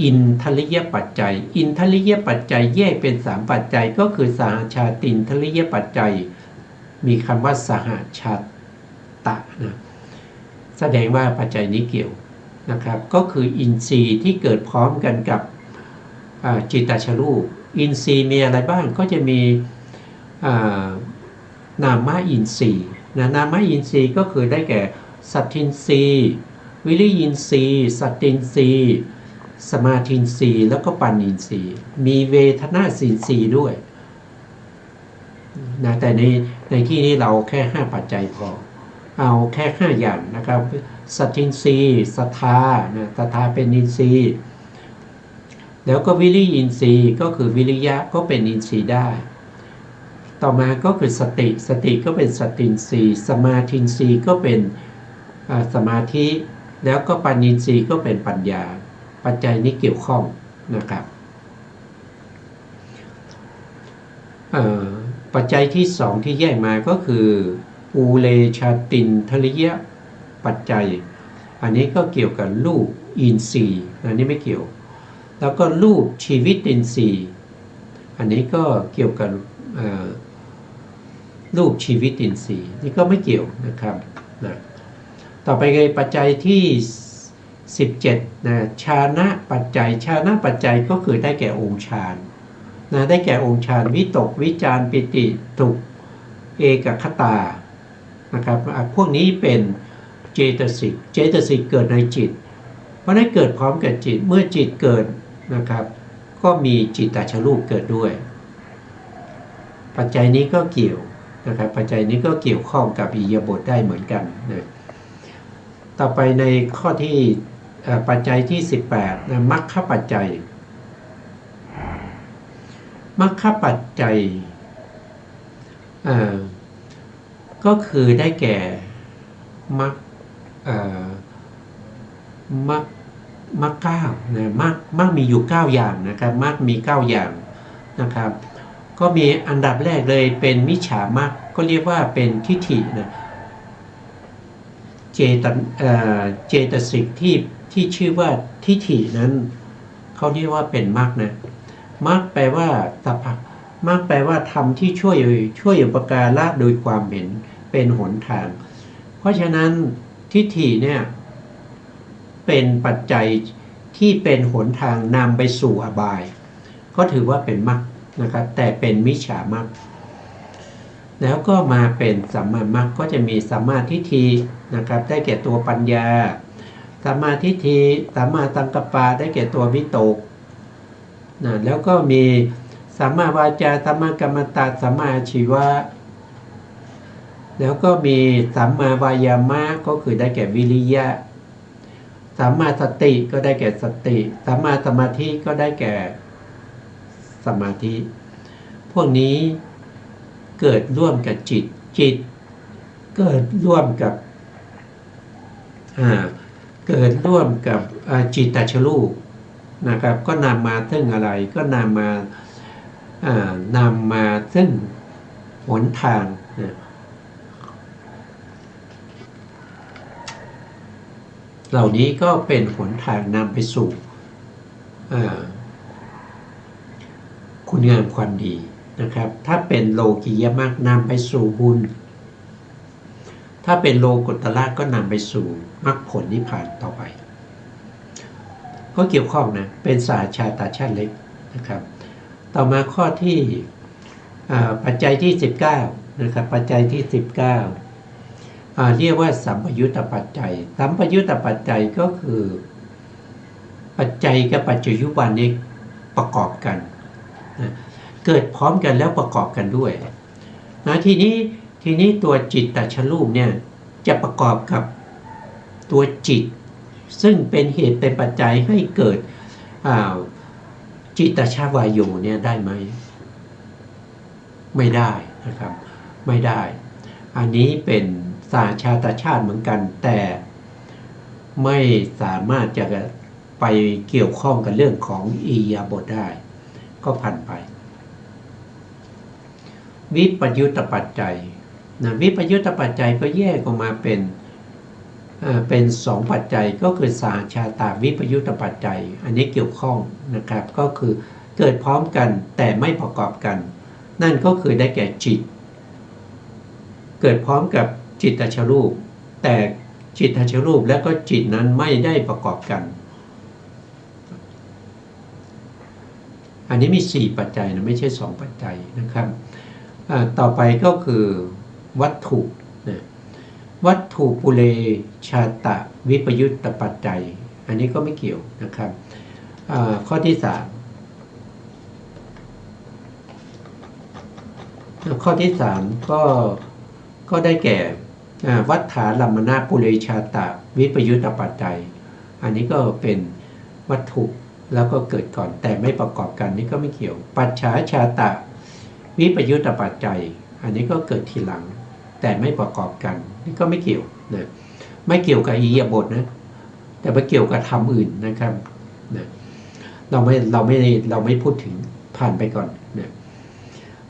อินทริยปัจจัยอินทริยปัจจัยแยกเป็น3ปัจจัยก็คือสหชาตินทริยปัจจัยมีคำว่าสหชาตะนะแสดงว่าปัจจัยนี้เกี่ยวนะครับก็คืออินทรีย์ที่เกิดพร้อมกันกับจิตตชรูปอินทรีย์มีอะไรบ้างก็จะมีนามอินทรีย์นะนามอินทรีย์ก็คือได้แก่สัตทินทรีย์วิริยินทรีย์สัตตินทรีย์สมาธินทรีย์แล้วก็ปัญญินทรีย์มีเวทนาสินทรีย์ด้วยนะแต่ในที่นี้เราแค่5ปัจจัยพอเอาแค่5อย่างนะครับสัตทินทรีย์ศรัทธานะศรัทธาเป็นอินทรีย์แล้วก็วิริยินทรีย์ก็คือวิริยะก็เป็นอินทรีย์ได้ต่อมาก็คือสติก็เป็นสตินทรีย์สมาธินทรีย์ก็เป็นสมาธิแล้วก็ปัญญินทรีย์ก็เป็นปัญญาปัจจัยนี้เกี่ยวข้องนะครับปัจจัยที่2ที่แยกมาก็คืออูเลชาตินทริยปัจจัยอันนี้ก็เกี่ยวกับรูปอินทรีย์อันนี้ไม่เกี่ยวแล้วก็รูปชีวิตอินทรีย์อันนี้ก็เกี่ยวกับรูปชีวิตอินทรีย์นี่ก็ไม่เกี่ยวนะครับนะต่อไปในปัจจัยที่17นะฌานะปัจจัยฌานะปัจจัยก็คือได้แก่องค์ฌานนะได้แก่องค์ฌานวิตกวิจารปิติสุขเอกคตานะครับพวกนี้เป็นเจตสิกเกิดในจิตเพราะนั้นเกิดพร้อมกับจิตเมื่อจิตเกิดนะครับก็มีจิตตชรูปเกิดด้วย ปัจจัยนี้ก็เกี่ยวนะครับปัจจัยนี้ก็เกี่ยวข้องกับอิริยาบถได้เหมือนกันนะต่อไปในข้อที่ปัจจัยที่18นะมรรคปัจจัยมรรคปัจจัยก็คือได้แก่มรรคมรรคเก้านะมรรคมีอยู่9อย่างนะครับมรรคมี9อย่างนะครับก็มีอันดับแรกเลยเป็นมิจฉามรรคก็เรียกว่าเป็นทิฏฐินะเจตสิกที่ชื่อว่าทิฏฐินั้นเขาเรียกว่าเป็นมรรคนะมรรคแปลว่าสัพพะมรรคแปลว่าธรรมที่ช่วยอุปการะโดยความเห็นเป็นหนทางเพราะฉะนั้นทิฏฐิเนี่ยเป็นปัจจัยที่เป็นหนทางนำไปสู่อบายก็ถือว่าเป็นมรรคนะครับแต่เป็นมิจฉามรรคแล้วก็มาเป็นสัมมามรรคก็จะมีสัมมาทิฏฐินะครับได้แก่ตัวปัญญาสัมมาทิฏฐิสัมมาสังกัปปะได้แก่ตัววิตกนะแล้วก็มีสัมมาวาจาสัมมากัมมันตะสัมมาอาชีวะแล้วก็มีสัมมาวายามะก็คือได้แก่วิริยะสัมมาสติก็ได้แก่สติสัมมาสมาธิก็ได้แก่สมาธิพวกนี้เกิดร่วมกับจิตเกิดร่วมกับจิตตชรูปนะครับก็นำมาซึ่งอะไรก็นำมาซึ่งหนทางเหล่านี้ก็เป็นหนทางนำไปสู่คุณงามความดีนะครับถ้าเป็นโลกียมรรคนำไปสู่บุญถ้าเป็นโลกุตตระก็นำไปสู่มรรคผลนิพพานต่อไปก็เกี่ยวข้องนะเป็นสาชาตชาติเล็กนะครับต่อมาข้อที่ปัจจัยที่19นะครับปัจจัยที่19เรียกว่าสัมปยุตตปัจจัยสัมปยุตตปัจจัยก็คือปัจจัยกับปัจจัยยุบันนี้ประกอบกันนะเกิดพร้อมกันแล้วประกอบกันด้วยนะทีนี้ตัวจิตตชรูปเนี่ยจะประกอบกับตัวจิตซึ่งเป็นเหตุเป็นปัจจัยให้เกิดจิตตชวายโยเนี่ยได้ไหมไม่ได้นะครับไม่ได้อันนี้เป็นสาชาตชาติเหมือนกันแต่ไม่สามารถจะไปเกี่ยวข้องกับเรื่องของอิริยาบถได้ก็ผ่านไปวิปยุตตปัจจัยนะวิปยุตตปัจจัยก็แยกออกมาเป็น2ปัจจัยก็คือสาชาตาวิปยุตตปัจจัยอันนี้เกี่ยวข้องนะครับก็คือเกิดพร้อมกันแต่ไม่ประกอบกันนั่นก็คือได้แก่จิตเกิดพร้อมกับจิตตชรูปแต่จิตตชรูปและก็จิตนั้นไม่ได้ประกอบกันอันนี้มี4ปัจจัยนะไม่ใช่2ปัจจัยนะครับต่อไปก็คือวัตถุนะวัตถุปุเรชาตะวิปยุตตปัจจัยอันนี้ก็ไม่เกี่ยวนะครับข้อที่3ข้อที่3ก็ได้แก่วัฏฐาลัมมนาปุเรชาตะวิปยุตตปัจจัยอันนี้ก็เป็นวัตถุแล้วก็เกิดก่อนแต่ไม่ประกอบกันนี่ก็ไม่เกี่ยวปัจฉาชาตะวิปยุตตปัจจัยอันนี้ก็เกิดทีหลังแต่ไม่ประกอบกันนี่ก็ไม่เกี่ยวนะไม่เกี่ยวกับอิริยาบถนะแต่ไปเกี่ยวกับธรรมอื่นนะครับนะเราไม่พูดถึงผ่านไปก่อนนะ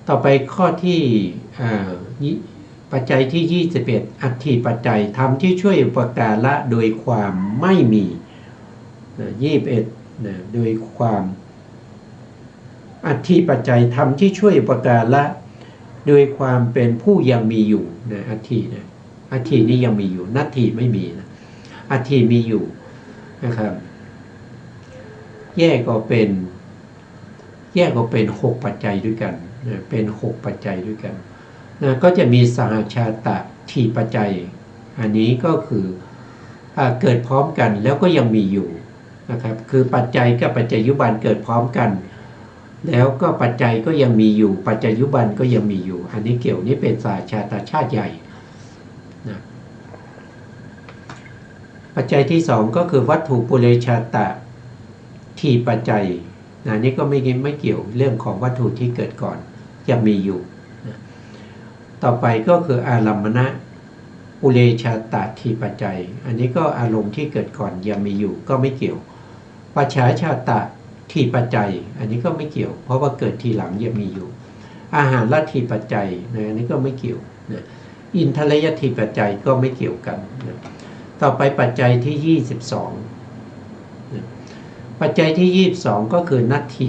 ต่อไปข้อที่ปัจจัยที่21อัตถิปัจจัยธรรมที่ช่วยอุปการะโดยความไม่มีนะ21นะโดยความอัตถิปัจจัยธรรมที่ช่วยอุปการะโดยความเป็นผู้ยังมีอยู่นะอัตถินะอัตถินี้ยังมีอยู่นัตถิไม่มีนะอัตถิมีอยู่นะครับแยกก็เป็น6ปัจจัยด้วยกันนะเป็น6ปัจจัยด้วยกันนะก็จะมีสหชาตะทีปัจจัยอันนี้ก็คือเกิดพร้อมกันแล้วก็ยังมีอยู่นะครับคือปัจจัยกับปัจจัยยุบันเกิดพร้อมกัน แล้วก็ปัจจัยก็ยังมีอยู่ปัจจัยยุบันก็ยังมีอยู่อันนี้เกี่ยวนี้เป็นสาชาตชาติใหญ่นะปัจจัยที่สองก็คือวัตถุปุเรชาตะที่ปัจจัยนะนี่ก็ไม่เกี่ยวเรื่องของวัตถุที่เกิดก่อนยังมีอยู่นะต่อไปก็คืออารัมมณะปุเรชาตะที่ปัจจัยอันนี้ก็อารมณ์ที่เกิดก่อนยังมีอยู่ก็ไม่เกี่ยวปัจฉาชาตะที่ปัจจัยอันนี้ก็ไม่เกี่ยวเพราะว่าเกิดทีหลังยังมีอยู่อาหารลัทธิปัจจัยนะอันนี้ก็ไม่เกี่ยวนะอินทรยทิปัจจัยก็ไม่เกี่ยวกันนะต่อไปปัจจัยที่22นะปัจจัยที่22ก็คือนัตถิ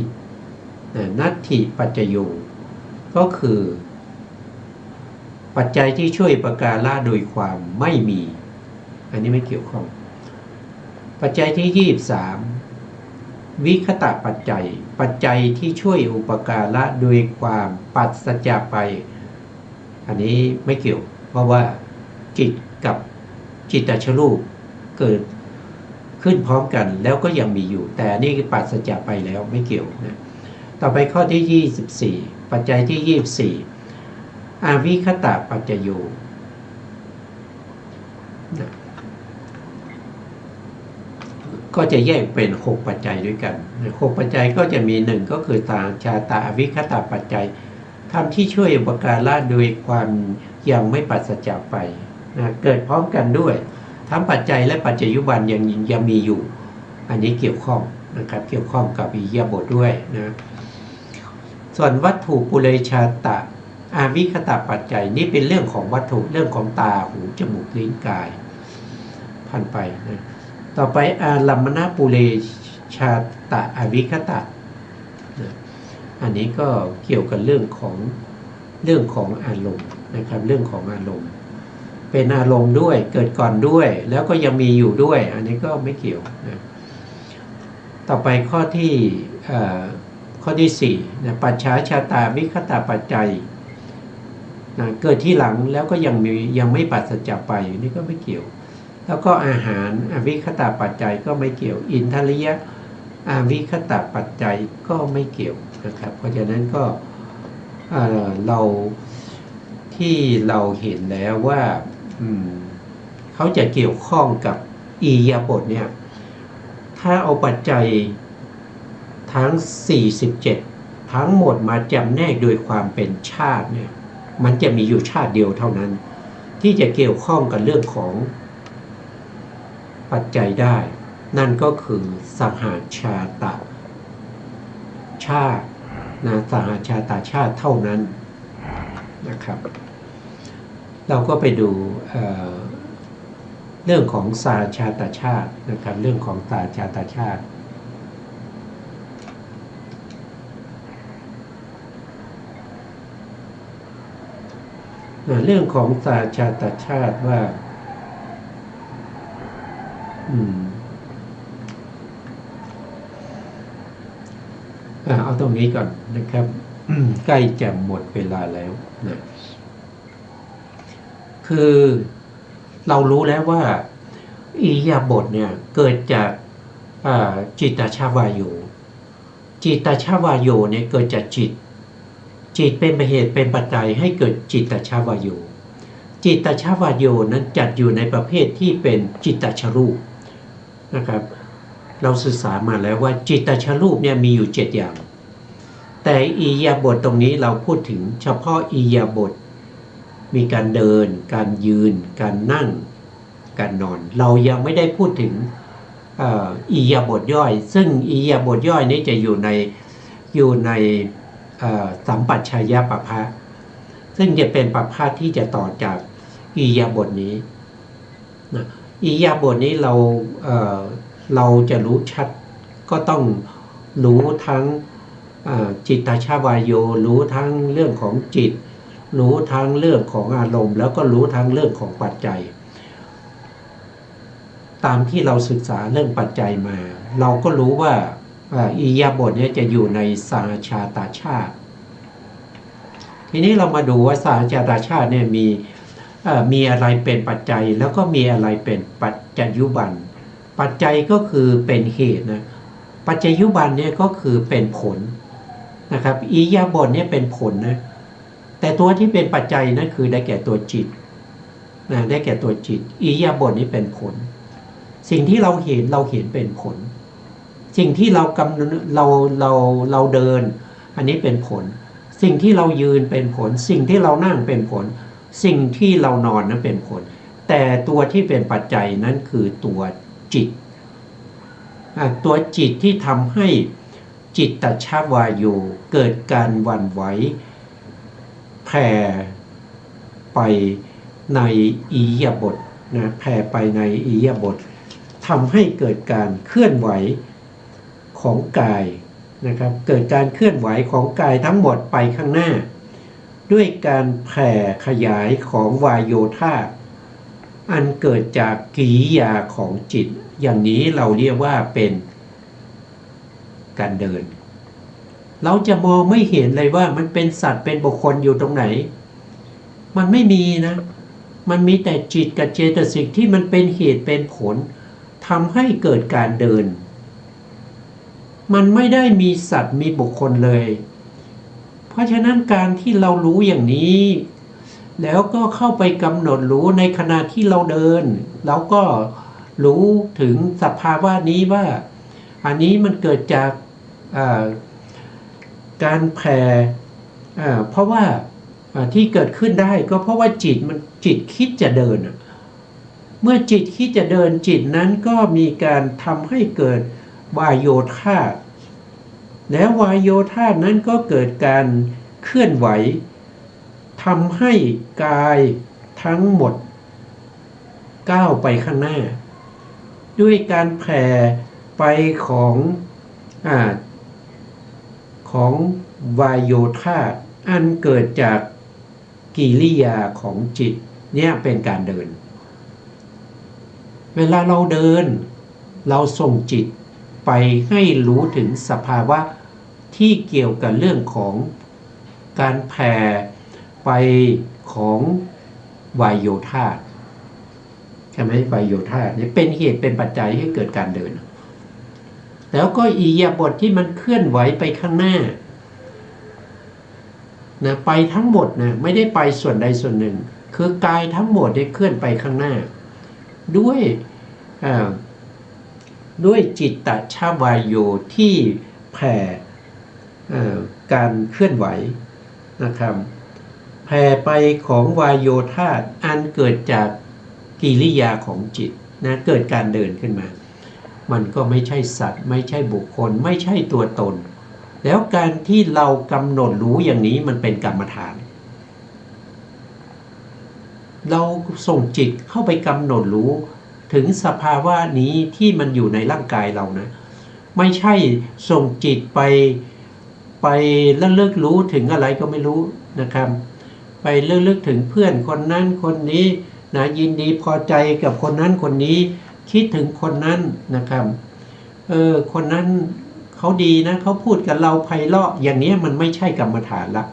นะนัตถิปัจจโยก็คือปัจจัยที่ช่วยประการละโดยความไม่มีอันนี้ไม่เกี่ยวข้องปัจจัยที่23วิคตะปัจจัยปัจจัยที่ช่วยอุปการะโดยความปัสสัจจะไปอันนี้ไม่เกี่ยวเพราะว่าจิตกับจิตตชรูปเกิดขึ้นพร้อมกันแล้วก็ยังมีอยู่แต่นี่ปัสสัจจะไปแล้วไม่เกี่ยวนะต่อไปข้อที่24ปัจจัยที่24อาวิคตะปัจจโยนะก็จะแยกเป็น6ปัจจัยด้วยกัน6ปัจจัยก็จะมี1ก็คือตาชาตาอวิคตะปัจจัยทำที่ช่วยอุปการะโดยความยังไม่ปัสสัจจะไปนะเกิดพร้อมกันด้วยทั้งปัจจัยและปัจจยุบันยังมีอยู่อันนี้เกี่ยวข้องนะครับเกี่ยวข้องกับอิริยาบถด้วยนะส่วนวัตถุปุเรชาตะอาวิคตะปัจจัยนี่เป็นเรื่องของวัตถุเรื่องของตาหูจมูกลิ้นกายผ่านไปนะต่อไปอารัมมณปุเรชาตะอวิคตะนะอันนี้ก็เกี่ยวกับเรื่องของอารมณ์นะครับเรื่องของอารมณ์เป็นอารมณ์ด้วยเกิดก่อนด้วยแล้วก็ยังมีอยู่ด้วยอันนี้ก็ไม่เกี่ยวนะต่อไปข้อที่4นะปัจฉาชาตาวิคตะปัจจัยนะเกิดที่หลังแล้วก็ยังไม่ปัสสัจจะไปนี่ก็ไม่เกี่ยวแล้วก็อาหารอวิคตะปัจจัยก็ไม่เกี่ยวอินทริยะอวิคตะปัจจัยก็ไม่เกี่ยวนะครับเพราะฉะนั้นก็เราที่เราเห็นแล้วว่าเขาจะเกี่ยวข้องกับอิริยาบถเนี่ยถ้าเอาปัจจัยทั้ง47ทั้งหมดมาจำแนกโดยความเป็นชาติเนี่ยมันจะมีอยู่ชาติเดียวเท่านั้นที่จะเกี่ยวข้องกับเรื่องของปัจจัยได้นั่นก็คือสหชาตชาตินะสหชาตชาติเท่านั้นนะครับเราก็ไปดูเรื่องของสหชาตชาตินะครับเรื่องของสหชาตชาติเรื่องของสหชาตชาติว่าเอาตรงนี้ก่อนนะครับ ใกล้จะหมดเวลาแล้วนะคือเรารู้แล้วว่าอิริยาบถเนี่ยเกิดจากจิตตชวายโยจิตตชวายโยเนี่ยเกิดจากจิตเป็นเหตุเป็นปัจจัยให้เกิดจิตตชวายโยจิตตชวายโยนั้นจัดอยู่ในประเภทที่เป็นจิตตชรูปนะครับเราศึกษามาแล้วว่าจิตตชรูปเนี่ยมีอยู่7อย่างแต่อิริยาบถตรงนี้เราพูดถึงเฉพาะอิริยาบถมีการเดินการยืนการนั่งการนอนเรายังไม่ได้พูดถึงอิริยาบถย่อยซึ่งอิริยาบถย่อยนี้จะอยู่ในสัมปัชชยปภะซึ่งจะเป็นปภะที่จะต่อจากอิริยาบถนี้นะอิริยาบถนี้เราจะรู้ชัดก็ต้องรู้ทั้งจิตตชวายโยรู้ทั้งเรื่องของจิตรู้ทั้งเรื่องของอารมณ์แล้วก็รู้ทั้งเรื่องของปัจจัยตามที่เราศึกษาเรื่องปัจจัยมาเราก็รู้ว่าอิริยาบถนี้จะอยู่ในสหชาตชาติทีนี้เรามาดูว่าสหชาตชาติเนี่ยมีอะไรเป็นปัจจัยแล้วก็มีอะไรเป็นปัจจยุบันปัจจัยก็คือเป็นเหตุนะปัจจยุบันเนี่ยก็คือเป็นผล นะครับอิริยาบถเนี่ยเป็นผลนะแต่ตัวที่เป็นปัจจัยนั่นคือได้แก่ตัวจิตนะได้แก่ตัวจิตอิริยาบถนี้เป็นผลสิ่งที่เราเห็นเป็นผลสิ่งที่เรากำเราเดินอันนี้เป็นผลสิ่งที่เรายืนเป็นผลสิ่งที่เรานั่งเป็นผลสิ่งที่เรานอนนั้นเป็นผลแต่ตัวที่เป็นปัจจัยนั้นคือตัวจิตตัวจิตที่ทำให้จิตตชวาโยเกิดการหวั่นไหวแผ่ไปในอิริยาบถนะแผ่ไปในอิริยาบถทำให้เกิดการเคลื่อนไหวของกายนะครับเกิดการเคลื่อนไหวของกายทั้งหมดไปข้างหน้าด้วยการแผ่ขยายของวายโยธาอันเกิดจากกิริยาของจิตอย่างนี้เราเรียกว่าเป็นการเดินเราจะมองไม่เห็นเลยว่ามันเป็นสัตว์เป็นบุคคลอยู่ตรงไหนมันไม่มีนะมันมีแต่จิตกับเจตสิกที่มันเป็นเหตุเป็นผลทำให้เกิดการเดินมันไม่ได้มีสัตว์มีบุคคลเลยเพราะฉะนั้นการที่เรารู้อย่างนี้แล้วก็เข้าไปกำหนดรู้ในขณะที่เราเดินเราก็รู้ถึงสภาวะนี้ว่าอันนี้มันเกิดจากการแผ่เพราะว่าที่เกิดขึ้นได้ก็เพราะว่าจิตคิดจะเดินเมื่อจิตคิดจะเดินจิตนั้นก็มีการทำให้เกิดวายโยธาแล้ววายโยธานั้นก็เกิดการเคลื่อนไหวทำให้กายทั้งหมดก้าวไปข้างหน้าด้วยการแผ่ไปของวายโยธาอันเกิดจากกิริยาของจิตเนี่ยเป็นการเดินเวลาเราเดินเราส่งจิตไปให้รู้ถึงสภาวะที่เกี่ยวกับเรื่องของการแผ่ไปของวายโยธาใช่ไหมวายโยธาเนี่ยเป็นเหตุเป็นปัจจัยให้เกิดการเดินแล้วก็อิริยาบถที่มันเคลื่อนไหวไปข้างหน้านะไปทั้งหมดนะไม่ได้ไปส่วนใดส่วนหนึ่งคือกายทั้งหมดได้เคลื่อนไปข้างหน้าด้วยจิตตชวาโยที่แผ่การเคลื่อนไหวนะครับแผ่ไปของวายโยธาอันเกิดจากกิริยาของจิตนะเกิดการเดินขึ้นมามันก็ไม่ใช่สัตว์ไม่ใช่บุคคลไม่ใช่ตัวตนแล้วการที่เรากำหนดรู้อย่างนี้มันเป็นกรรมฐานเราส่งจิตเข้าไปกำหนดรู้ถึงสภาวะนี้ที่มันอยู่ในร่างกายเรานะไม่ใช่ส่งจิตไปแล้วเลิกรู้ถึงอะไรก็ไม่รู้นะครับไปเลิกถึงเพื่อนคนนั้นคนนี้นะยินดีพอใจกับคนนั้นคนนี้คิดถึงคนนั้นนะครับคนนั้นเขาดีนะเขาพูดกับเราไพเราะอย่างนี้มันไม่ใช่กรรมฐานละ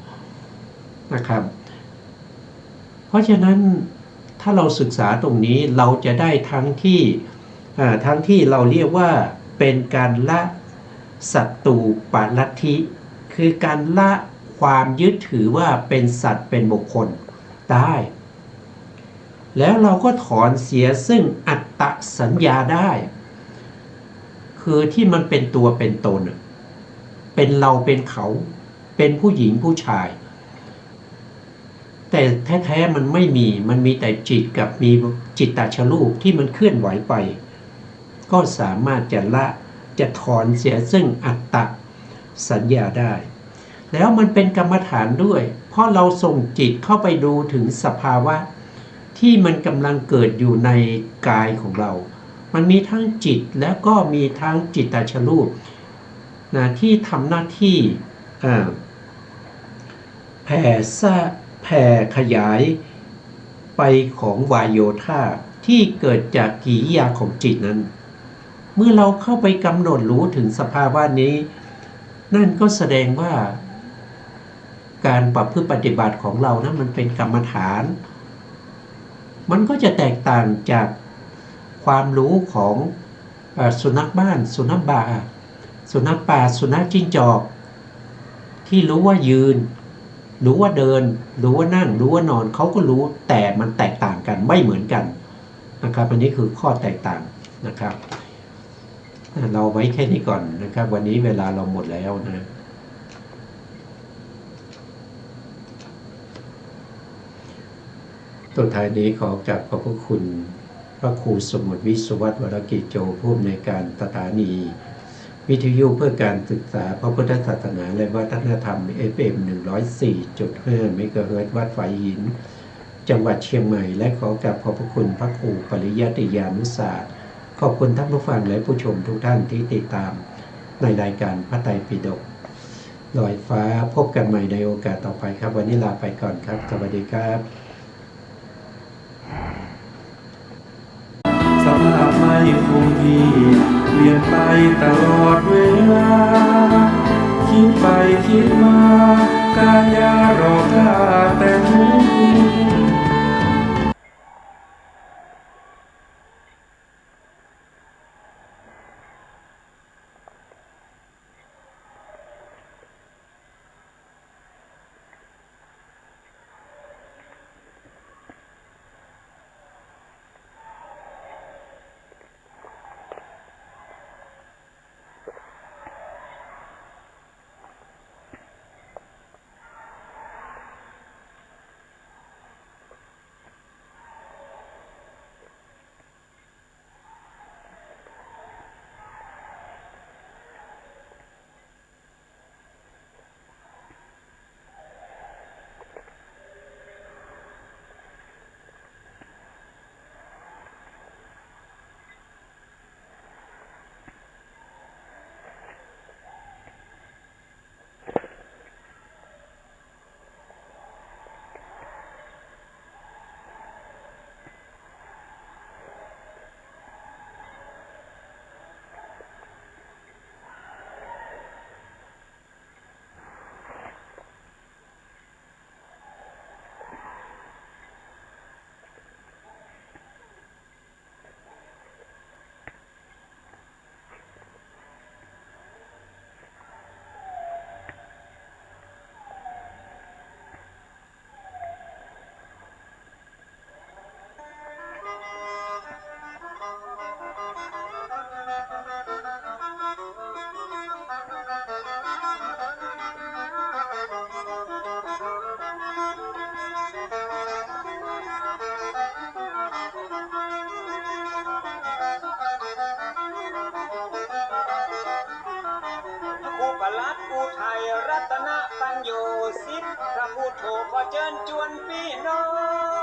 นะครับเพราะฉะนั้นถ้าเราศึกษาตรงนี้เราจะได้ทั้งที่เราเรียกว่าเป็นการละสัตตูปาลัทธิคือการละความยึดถือว่าเป็นสัตว์เป็นบุคคลได้แล้วเราก็ถอนเสียซึ่งอัตตสัญญาได้คือที่มันเป็นตัวเป็นตนเป็นเราเป็นเขาเป็นผู้หญิงผู้ชายแต่แท้ๆมันไม่มีมันมีแต่จิตกับมีจิตตชรูปที่มันเคลื่อนไหวไปก็สามารถจะถอนเสียซึ่งอัตตสัญญาได้แล้วมันเป็นกรรมฐานด้วยเพราะเราส่งจิตเข้าไปดูถึงสภาวะที่มันกำลังเกิดอยู่ในกายของเรามันมีทั้งจิตแล้วก็มีทั้งจิตตชรูปนะที่ทำหน้าที่แผ่ขยายไปของวายโยธาที่เกิดจากกิริยาของจิตนั้นเมื่อเราเข้าไปกำหนดรู้ถึงสภาวะนี้นั่นก็แสดงว่าการประพฤติปฏิบัติของเรานะมันเป็นกรรมฐานมันก็จะแตกต่างจากความรู้ของสุนัขบ้านสุนัขป่าสุนัขจิ้งจอก ที่รู้ว่ายืนรู้ว่าเดินรู้ว่านั่งรู้ว่านอนเขาก็รู้แต่มันแตกต่างกันไม่เหมือนกันนะครับอันนี้คือข้อแตกต่างนะครับเราไว้แค่นี้ก่อนนะครับวันนี้เวลาเราหมดแล้วนะตัวท้ายนี้ขอกราบขอบพระคุณพระครูสมุทรวิศวัตรวรกิจโจผู้อำนวยการสถานีวิทยุเพื่อการศึกษาพระพุทธศาสนาและวัฒนธรรม FM 104.5 เมกะเฮิรตซ์วัดฝายหินจังหวัดเชียงใหม่และขอกราบขอบพระคุณพระครูปริยัติยานุศาสตร์ขอบคุณท่านผู้ฟังและผู้ชมทุกท่านที่ติดตามในรายการพระไตรปิฎกลอยฟ้าพบกันใหม่ในโอกาสต่อไปครับวันนี้ลาไปก่อนครับสวัสดีครับสภาพไม่คงที่เปลี่ยนไปตลอดเวลาคิดไปคิดมาการยารอท่าแต่หูไทยรัตนปัญโยสิทธิ์พระพุทโธขอเชิญชวนพี่น้อง